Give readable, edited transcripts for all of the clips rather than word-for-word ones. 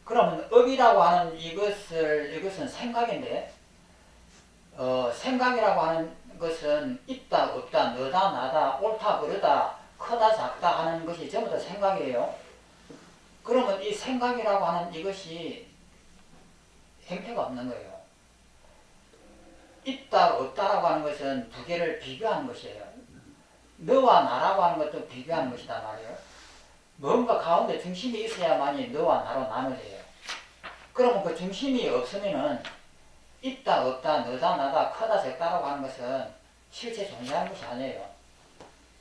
그러면 업이라고 하는 이것은 생각인데, 생각이라고 하는 것은 있다, 없다, 너다, 나다, 옳다, 그르다, 크다, 작다 하는 것이 전부 다 생각이에요. 그러면 이 생각이라고 하는 이것이 형태가 없는 거예요. 있다, 없다라고 하는 것은 두 개를 비교하는 것이에요. 너와 나라고 하는 것도 비교하는 것이다 말이에요. 뭔가 가운데 중심이 있어야만이 너와 나로 나눠져요. 그러면 그 중심이 없으면은 있다, 없다, 너다, 나다, 크다, 작다라고 하는 것은 실제 존재하는 것이 아니에요.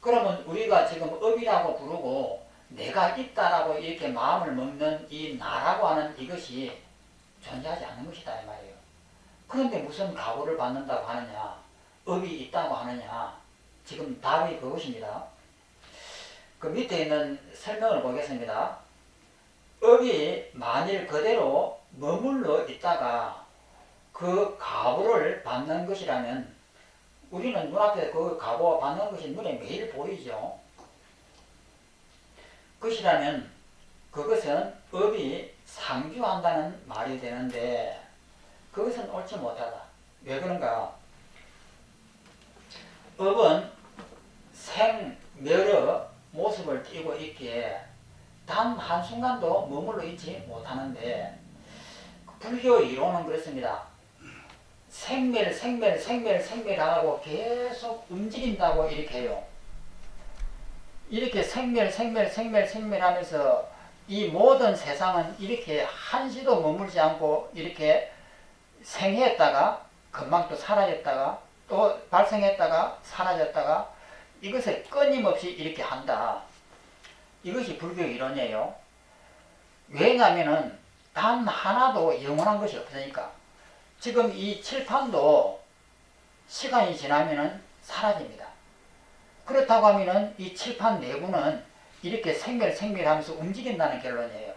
그러면 우리가 지금 업이라고 부르고 내가 있다라고 이렇게 마음을 먹는 이 나라고 하는 이것이 존재하지 않는 것이다 이 말이에요. 그런데 무슨 각오를 받는다고 하느냐, 업이 있다고 하느냐, 지금 답이 그것입니다. 그 밑에 있는 설명을 보겠습니다. 업이 만일 그대로 머물러 있다가 그 가보를 받는 것이라면, 우리는 눈앞에 그 가보가 받는 것이 눈에 매일 보이죠. 그것이라면 그것은 업이 상주한다는 말이 되는데, 그것은 옳지 못하다. 왜 그런가? 업은 생멸의 모습을 띠고 있기에 단 한순간도 머물러 있지 못하는데, 불교 이론은 그렇습니다. 생멸하고 계속 움직인다고 이렇게 해요. 이렇게 생멸하면서 이 모든 세상은 이렇게 한시도 머물지 않고 이렇게 생했다가 금방 또 사라졌다가 또 발생했다가 사라졌다가 이것을 끊임없이 이렇게 한다. 이것이 불교 이론이에요. 왜냐하면은 단 하나도 영원한 것이 없으니까. 지금 이 칠판도 시간이 지나면은 사라집니다. 그렇다고 하면은 이 칠판 내부는 이렇게 생멸하면서 움직인다는 결론이에요.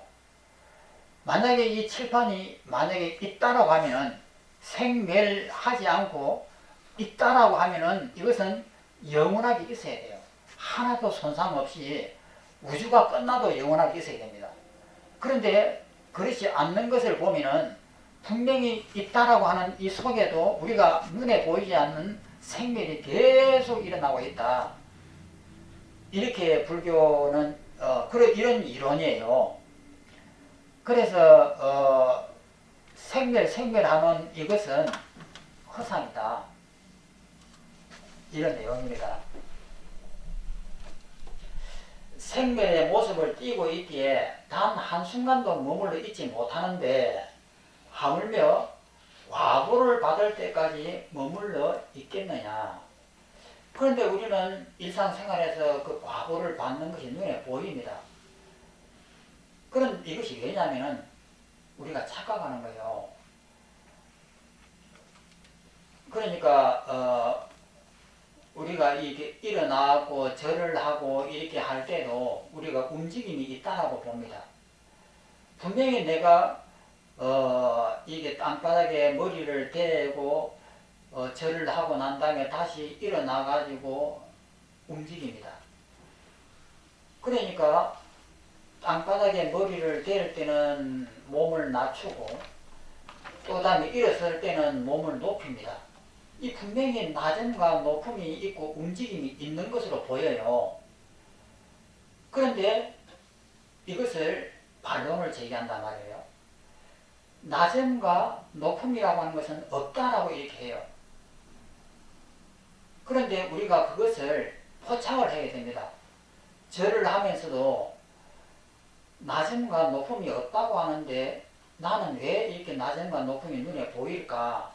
만약에 이 칠판이 만약에 있다라고 하면은 생멸하지 않고 있다라고 하면은 이것은 영원하게 있어야 돼요. 하나도 손상 없이 우주가 끝나도 영원하게 있어야 됩니다. 그런데 그렇지 않는 것을 보면은 분명히 있다라고 하는 이 속에도 우리가 눈에 보이지 않는 생멸이 계속 일어나고 있다. 이렇게 불교는 이런 이론이에요. 그래서 생멸하는 이것은 허상이다. 이런 내용입니다. 생멸의 모습을 띠고 있기에 단 한순간도 머물러 있지 못하는데 하물며 과보를 받을 때까지 머물러 있겠느냐. 그런데 우리는 일상생활에서 그 과보를 받는 것이 눈에 보입니다. 그런 이것이 왜냐하면 우리가 착각하는 거예요. 그러니까 우리가 이렇게 일어나고 절을 하고 이렇게 할 때도 우리가 움직임이 있다라고 봅니다. 분명히 내가 이게 땅바닥에 머리를 대고 절을 하고 난 다음에 다시 일어나 가지고 움직입니다. 그러니까 땅바닥에 머리를 댈 때는 몸을 낮추고 또 다음에 일어설 때는 몸을 높입니다. 이 분명히 낮음과 높음이 있고 움직임이 있는 것으로 보여요. 그런데 이것을 반론을 제기한단 말이에요. 낮음과 높음이라고 하는 것은 없다라고 이렇게 해요. 그런데 우리가 그것을 포착을 해야 됩니다. 절을 하면서도 낮음과 높음이 없다고 하는데 나는 왜 이렇게 낮음과 높음이 눈에 보일까?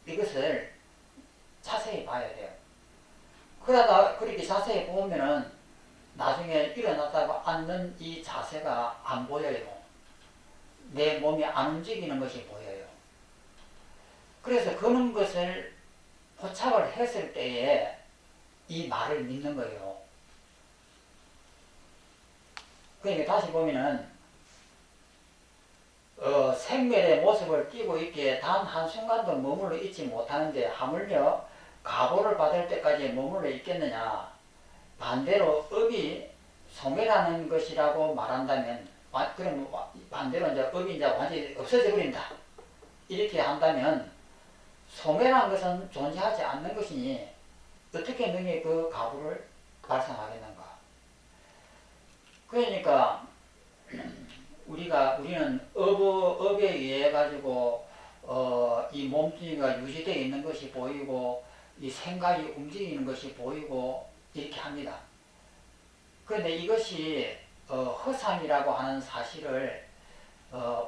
이것을 자세히 봐야 돼요. 그러다 그렇게 자세히 보면은 나중에 일어났다가 앉는 이 자세가 안 보여요. 내 몸이 안 움직이는 것이 보여요. 그래서 그런 것을 포착을 했을 때에 이 말을 믿는 거예요. 그러니까 다시 보면은 생멸의 모습을 띠고 있기에 단 한순간도 머물러 있지 못하는데 하물며 가보를 받을 때까지 머물러 있겠느냐. 반대로 업이 소멸하는 것이라고 말한다면, 그럼 반대로 이제 업이 이제 완전히 없어져 버린다. 이렇게 한다면 소멸한 것은 존재하지 않는 것이니 어떻게 능히 그 가부를 발생하겠는가. 그러니까 우리는 업에 의해 가지고 이 몸뚱이가 유지되어 있는 것이 보이고 이 생각이 움직이는 것이 보이고 이렇게 합니다. 그런데 이것이 허상이라고 하는 사실을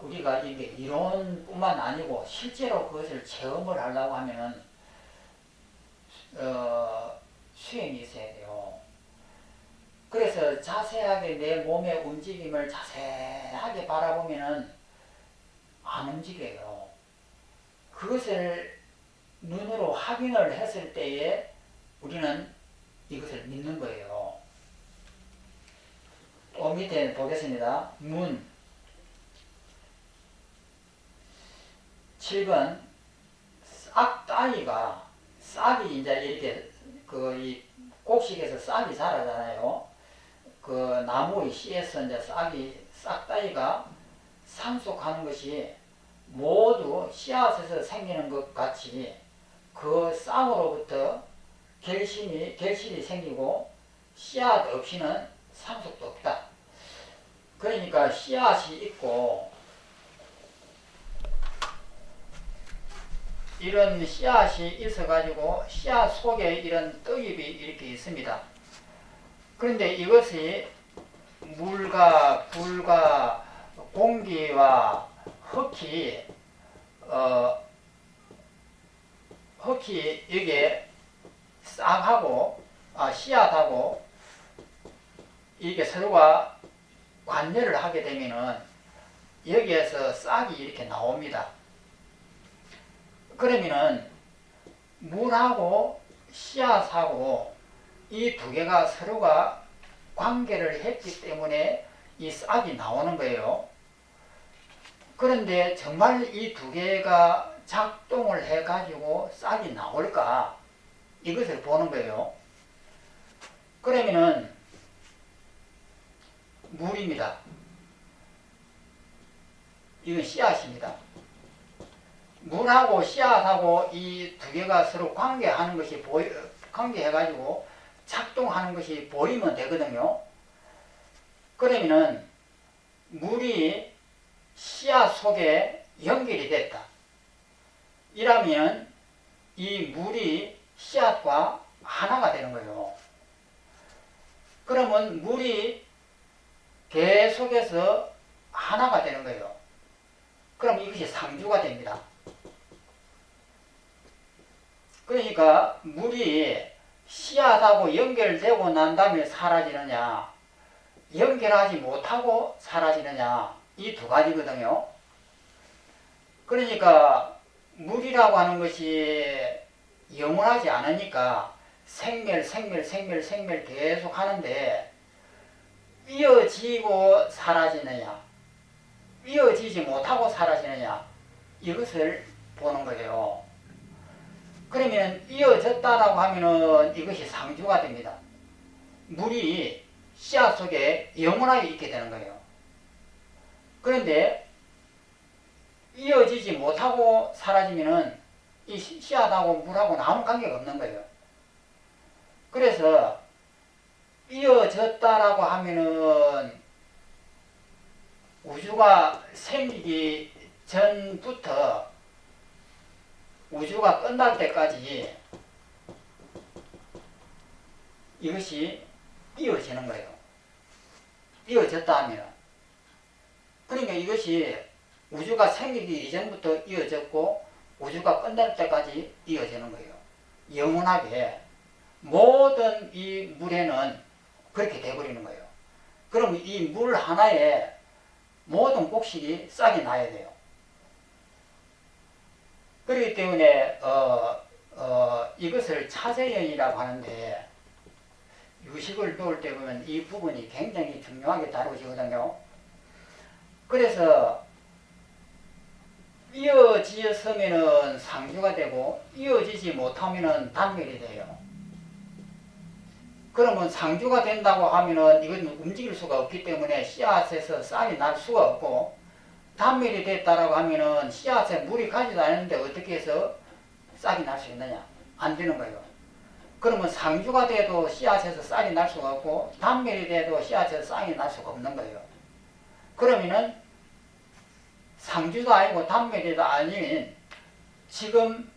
우리가 이게 이론뿐만 아니고 실제로 그것을 체험을 하려고 하면은 수행이 있어야 돼요. 그래서 자세하게 내 몸의 움직임을 자세하게 바라보면은 안 움직여요. 그것을 눈으로 확인을 했을 때에 우리는 이것을 믿는 거예요. 또 밑에 보겠습니다. 문 7번 싹따위가 싹이 이제 이렇게 이 곡식에서 싹이 자라잖아요. 그 나무의 씨에서 이제 싹따위가 상속하는 것이 모두 씨앗에서 생기는 것 같이 그 싹으로부터 결실이 생기고 씨앗 없이는 상속도 없다. 그러니까 씨앗이 있고 이런 씨앗이 있어가지고 씨앗 속에 이런 떡잎이 이렇게 있습니다. 그런데 이것이 물과 불과 공기와 흙이 이게 싹하고 씨앗하고 이게 서로가 관여를 하게 되면은 여기에서 싹이 이렇게 나옵니다. 그러면은 물하고 씨앗하고 이 두 개가 서로가 관계를 했기 때문에 이 싹이 나오는 거예요. 그런데 정말 이 두 개가 작동을 해가지고 싹이 나올까? 이것을 보는 거예요. 그러면은 물입니다. 이건 씨앗입니다. 물하고 씨앗하고 이 두 개가 서로 관계하는 것이 관계해가지고 작동하는 것이 보이면 되거든요. 그러면은 물이 씨앗 속에 연결이 됐다. 이라면 이 물이 씨앗과 하나가 되는 거예요. 그러면 물이 계속해서 하나가 되는 거예요. 그럼 이것이 상주가 됩니다. 그러니까 물이 씨앗하고 연결되고 난 다음에 사라지느냐, 연결하지 못하고 사라지느냐, 이 두 가지거든요. 그러니까 물이라고 하는 것이 영원하지 않으니까 생멸 계속 하는데 이어지고 사라지느냐, 이어지지 못하고 사라지느냐, 이것을 보는 거예요. 그러면 이어졌다라고 하면은 이것이 상주가 됩니다. 물이 씨앗 속에 영원하게 있게 되는 거예요. 그런데 이어지지 못하고 사라지면은 이 씨앗하고 물하고는 아무 관계가 없는 거예요. 그래서 이어졌다라고 하면은 우주가 생기기 전부터 우주가 끝날 때까지 이것이 이어지는 거예요. 이어졌다 하면. 그러니까 이것이 우주가 생기기 이전부터 이어졌고 우주가 끝날 때까지 이어지는 거예요. 영원하게 모든 이 물에는 그렇게 돼버리는 거예요. 그럼 이 물 하나에 모든 곡식이 싹이 나야 돼요. 그렇기 때문에 이것을 차세연이라고 하는데 유식을 배울 때 보면 이 부분이 굉장히 중요하게 다루어지거든요. 그래서 이어지었으면은 상주가 되고 이어지지 못하면은 단멸이 돼요. 그러면 상주가 된다고 하면은 이건 움직일 수가 없기 때문에 씨앗에서 싹이 날 수가 없고 단멸이 됐다라고 하면은 씨앗에 물이 가지도 않는데 어떻게 해서 싹이 날 수 있느냐? 안 되는 거예요. 그러면 상주가 돼도 씨앗에서 싹이 날 수가 없고 단멸이 돼도 씨앗에서 싹이 날 수가 없는 거예요. 그러면은 상주도 아니고 단멸이도 아닌 지금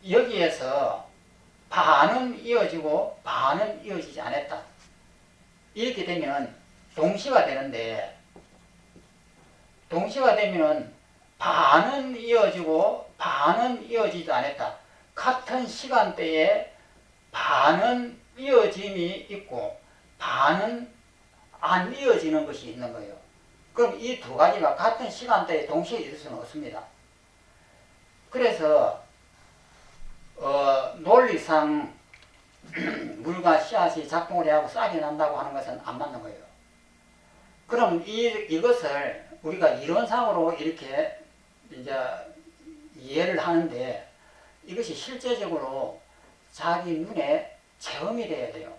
여기에서 반은 이어지고 반은 이어지지 않았다. 이렇게 되면 동시가 되는데 동시가 되면은 반은 이어지고 반은 이어지지 않았다. 같은 시간대에 반은 이어짐이 있고 반은 안 이어지는 것이 있는 거예요. 그럼 이 두 가지가 같은 시간대에 동시에 있을 수는 없습니다. 그래서 논리상 물과 씨앗이 작동을 하고 싹이 난다고 하는 것은 안 맞는 거예요. 그럼 이것을 우리가 이론상으로 이렇게 이제 이해를 하는데 이것이 실제적으로 자기 눈에 체험이 돼야 돼요.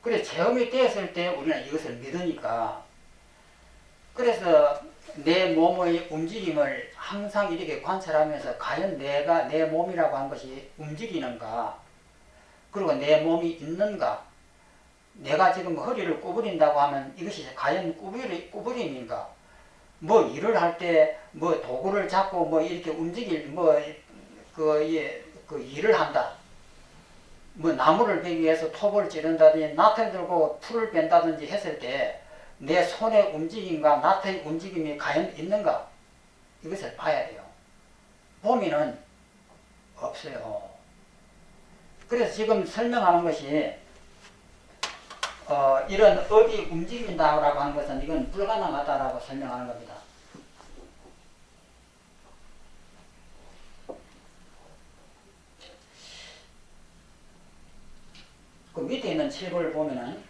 그래 체험이 되었을 때 우리는 이것을 믿으니까 그래서 내 몸의 움직임을 항상 이렇게 관찰하면서 과연 내 몸이라고 한 것이 움직이는가 그리고 내 몸이 있는가 내가 지금 허리를 구부린다고 하면 이것이 과연 구부림인가 뭐 일을 할 때 뭐 도구를 잡고 뭐 이렇게 움직일 그 일을 한다 뭐 나무를 베기 위해서 톱을 찌른다든지 나트를 들고 풀을 뺀다든지 했을 때 내 손의 움직임과 나트의 움직임이 과연 있는가 이것을 봐야 돼요. 보면은 없어요. 그래서 지금 설명하는 것이 이런 업이 움직인다라고 하는 것은 이건 불가능하다라고 설명하는 겁니다. 그 밑에 있는 칠보를 보면은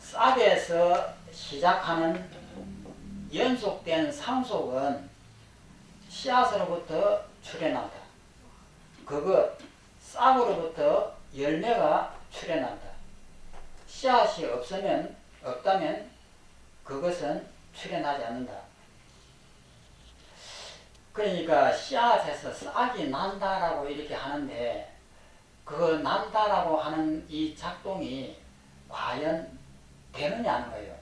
싹에서 시작하는 연속된 상속은 씨앗으로부터 출현한다. 그것 싹으로부터 열매가 출현한다. 씨앗이 없다면 그것은 출현하지 않는다. 그러니까 씨앗에서 싹이 난다라고 이렇게 하는데 그 난다라고 하는 이 작동이 과연 되느냐 하는 거예요.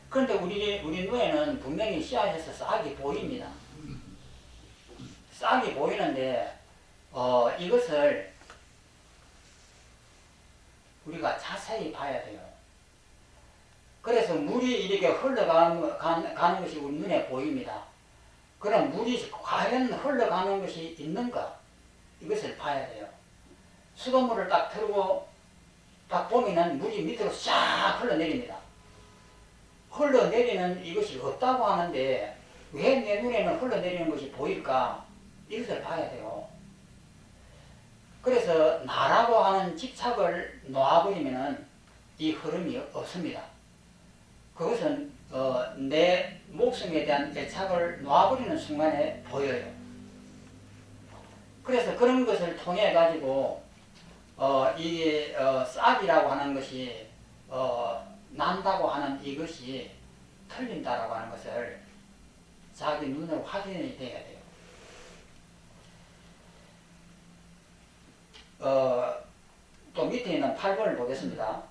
그런데 우리 눈에는 분명히 씨앗에서 싹이 보입니다. 싹이 보이는데 이것을 우리가 자세히 봐야 돼요. 그래서 물이 이렇게 흘러가는 것이 우리 눈에 보입니다. 그럼 물이 과연 흘러가는 것이 있는가? 이것을 봐야 돼요. 수돗물을 딱 틀고 딱 보면은 물이 밑으로 싹 흘러내립니다. 흘러내리는 이것이 없다고 하는데 왜 내 눈에는 흘러내리는 것이 보일까? 이것을 봐야 돼요. 그래서 나라고 하는 집착을 놓아버리면은 이 흐름이 없습니다. 그것은 내 목숨에 대한 애착을 놓아버리는 순간에 보여요. 그래서 그런 것을 통해 가지고 이 싹이라고 하는 것이 난다고 하는 이것이 틀린다라고 하는 것을 자기 눈으로 확인이 돼야 돼요. 또 밑에 있는 8번을 보겠습니다.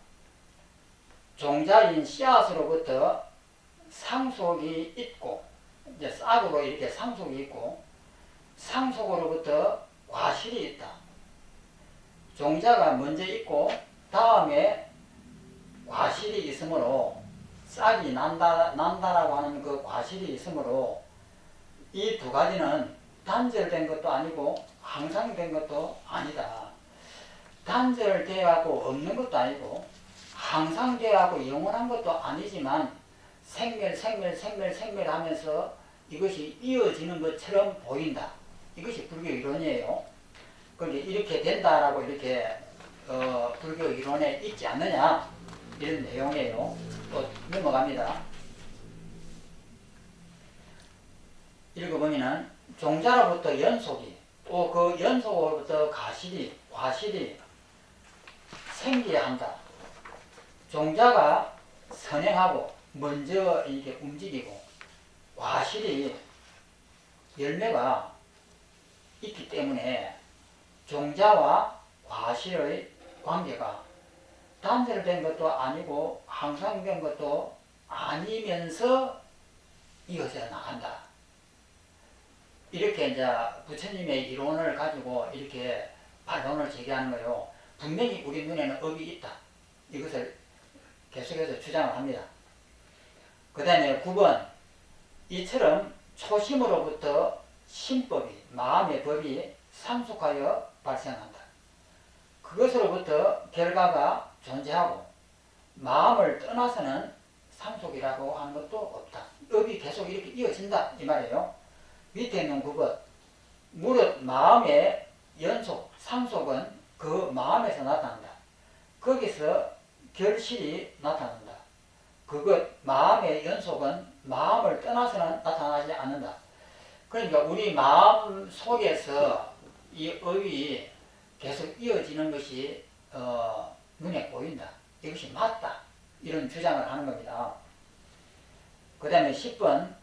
종자인 씨앗으로부터 상속이 있고 이제 싹으로 이렇게 상속이 있고 상속으로부터 과실이 있다. 종자가 먼저 있고 다음에 과실이 있으므로 싹이 난다라고 하는 그 과실이 있으므로 이 두 가지는 단절된 것도 아니고 항상된 것도 아니다. 단절되어갖고 없는 것도 아니고 항상되어갖고 영원한 것도 아니지만 생멸 하면서 이것이 이어지는 것처럼 보인다. 이것이 불교 이론이에요. 그런데 이렇게 된다라고 이렇게 불교 이론에 있지 않느냐 이런 내용이에요. 또 넘어갑니다. 읽어보면은 종자로부터 연속이 또 그 연속으로부터 과실이 생겨야 한다. 종자가 선행하고 먼저 이렇게 움직이고 과실이 열매가 있기 때문에 종자와 과실의 관계가 단절된 것도 아니고 항상된 것도 아니면서 이어져 나간다. 이렇게 이제 부처님의 이론을 가지고 이렇게 반론을 제기하는 거예요. 분명히 우리 눈에는 업이 있다. 이것을 계속해서 주장을 합니다. 그 다음에 9번, 이처럼 초심으로부터 심법이, 마음의 법이 상속하여 발생한다. 그것으로부터 결과가 존재하고 마음을 떠나서는 상속이라고 하는 것도 없다. 업이 계속 이렇게 이어진다 이 말이에요. 밑에 있는 9번, 무릇 마음의 연속, 상속은 그 마음에서 나타난다. 거기서 결실이 나타난다. 그것 마음의 연속은 마음을 떠나서는 나타나지 않는다. 그러니까 우리 마음 속에서 이 업이 계속 이어지는 것이 눈에 보인다. 이것이 맞다. 이런 주장을 하는 겁니다. 그 다음에 10번,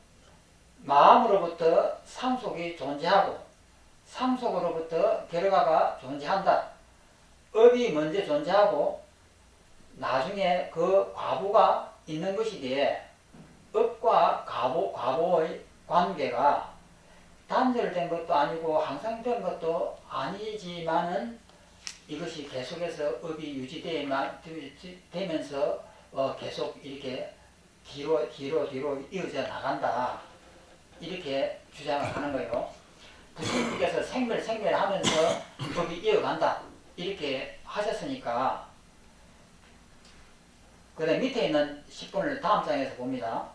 마음으로부터 상속이 존재하고 상속으로부터 결과가 존재한다. 업이 먼저 존재하고 나중에 그 과보가 있는 것이기에 업과 과보의 관계가 단절된 것도 아니고 항상된 것도 아니지만은 이것이 계속해서 업이 유지되면서 계속 이렇게 뒤로 이어져 나간다. 이렇게 주장을 하는 거예요. 부처님께서 생멸 하면서 법이 이어간다. 이렇게 하셨으니까. 그 다음 밑에 있는 10번을 다음 장에서 봅니다.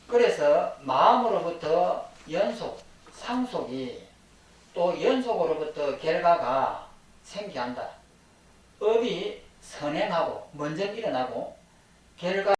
그래서 마음으로부터 연속, 상속이 또 연속으로부터 결과가 생겨한다. 업이 선행하고 먼저 일어나고 결과